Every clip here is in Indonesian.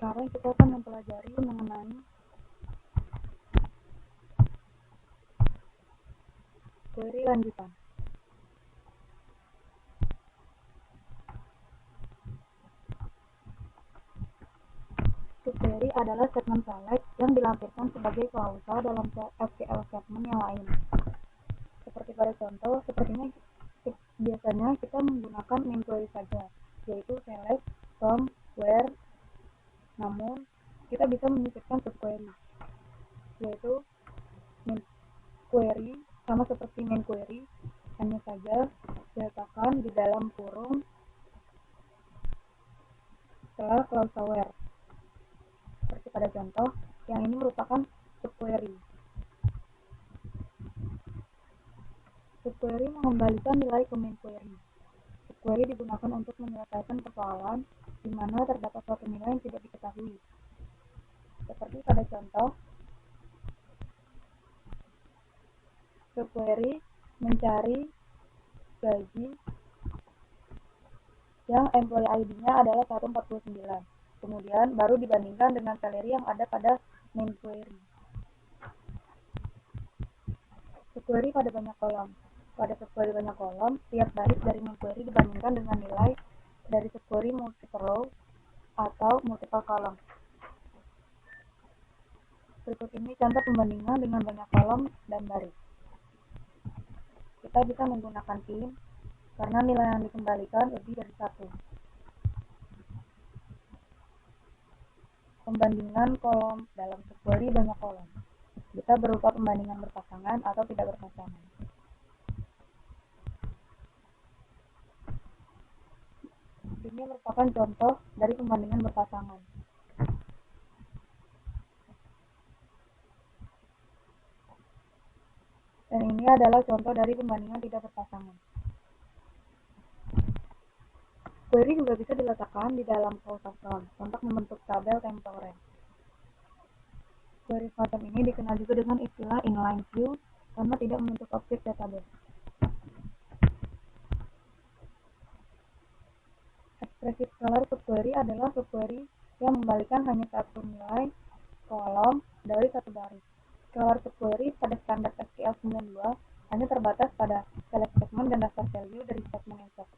Sekarang kita akan mempelajari mengenai query lanjutan. Subquery adalah statement select yang dilampirkan sebagai klausal dalam SQL statement yang lain. Seperti pada contoh, biasanya kita menggunakan main query saja, yaitu select, from, where. Namun, kita bisa menyisipkan subquery, yaitu main query sama seperti main query, hanya saja diletakkan di dalam kurung setelah klausal where. Seperti pada contoh, yang ini merupakan subquery. Subquery mengembalikan nilai ke main query. Subquery digunakan untuk menyelesaikan persoalan di mana terdapat suatu nilai yang tidak diketahui. Seperti pada contoh, subquery mencari gaji yang employee ID-nya adalah 149. Kemudian baru dibandingkan dengan salary yang ada pada main query. Subquery pada banyak kolom. Pada subquery banyak kolom, tiap baris dari main query dibandingkan dengan nilai dari subquery multiple row atau multiple column. Berikut ini contoh pembandingan dengan banyak kolom dan baris. Kita bisa menggunakan pin karena nilai yang dikembalikan lebih dari satu. Pembandingan kolom dalam subquery banyak kolom bisa berupa pembandingan berpasangan atau tidak berpasangan. Ini merupakan contoh dari pembandingan berpasangan. Dan ini adalah contoh dari pembandingan tidak berpasangan. Query juga bisa diletakkan di dalam klausal from untuk membentuk tabel temporer. Query semacam ini dikenal juga dengan istilah inline view karena tidak membentuk objek database. Ekspresi scalar subquery adalah subquery yang membalikan hanya satu nilai kolom dari satu baris. Scalar subquery pada standar SQL 92 hanya terbatas pada select statement dan daftar value dari statement insert.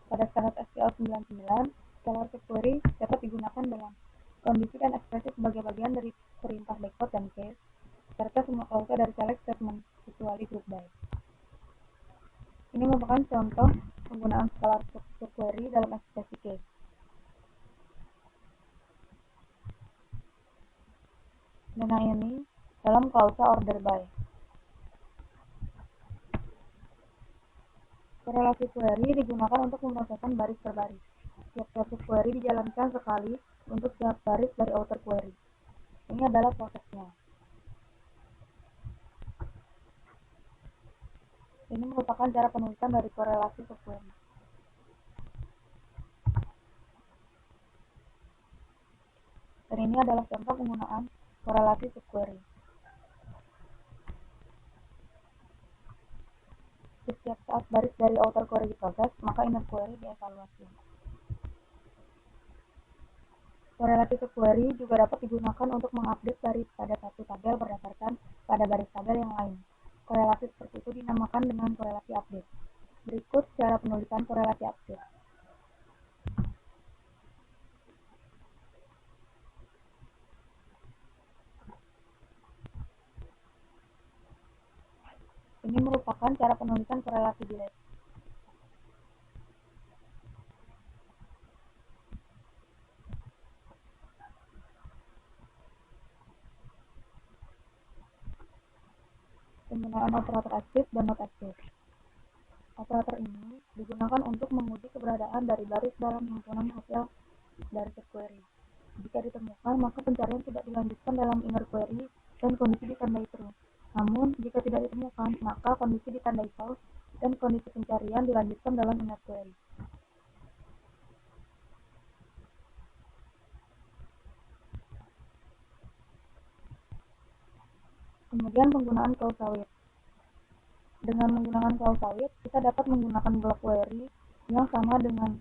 Pada standar SQL 99, scalar subquery dapat digunakan dalam kondisi dan ekspresi sebagai bagian dari perintah backward dan case, serta semua klausal dari select statement, kecuali group by. Ini merupakan contoh penggunaan scalar subquery dalam ekspresi case. Dan ini dalam klausal order by. Korelasi query digunakan untuk memproseskan baris per baris. Tiap subquery dijalankan sekali untuk setiap baris dari outer query. Ini adalah prosesnya. Ini merupakan cara penulisan dari korelasi subquery. Dan ini adalah contoh penggunaan korelasi subquery. Setiap saat baris dari outer query diproses, maka inner query dievaluasi. Korelasi subquery juga dapat digunakan untuk mengupdate baris pada satu tabel berdasarkan pada baris tabel yang lain. Korelasi seperti itu dinamakan dengan korelasi update. Berikut cara penulisan korelasi update. Ini merupakan cara penulisan korelasi delete. Penggunaan operator aktif dan not aktif. Operator ini digunakan untuk menguji keberadaan dari baris dalam himpunan hasil dari subquery. Jika ditemukan, maka pencarian tidak dilanjutkan dalam inner query dan kondisi ditandai true. Namun, jika tidak ditemukan, maka kondisi ditandai false dan kondisi pencarian dilanjutkan dalam inner query. Kemudian penggunaan klausal with. Dengan menggunakan klausal with, kita dapat menggunakan blok query yang sama dengan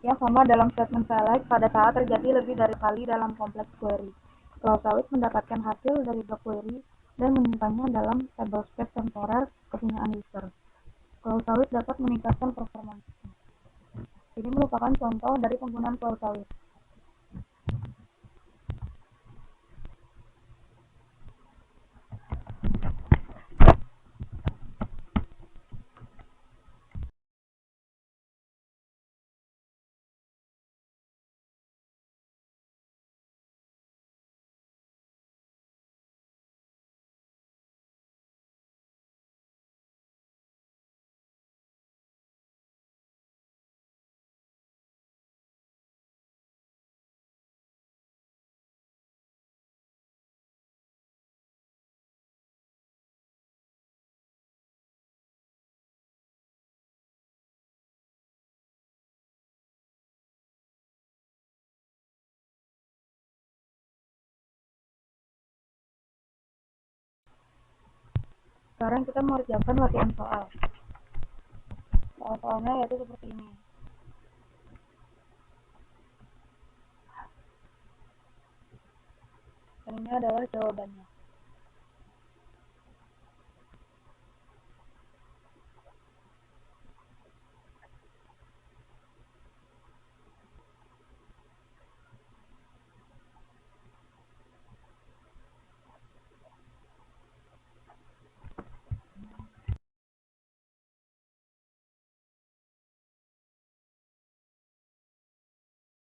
yang sama dalam statement select pada saat terjadi lebih dari kali dalam kompleks query. Clausewitz mendapatkan hasil dari blok query dan menyimpannya dalam tablespace temporer kepunyaan user. Clausewitz dapat meningkatkan performansi. Ini merupakan contoh dari penggunaan Clausewitz. Sekarang kita mengerjakan latihan soal. Soal-soalnya yaitu seperti ini. Dan ini adalah jawabannya.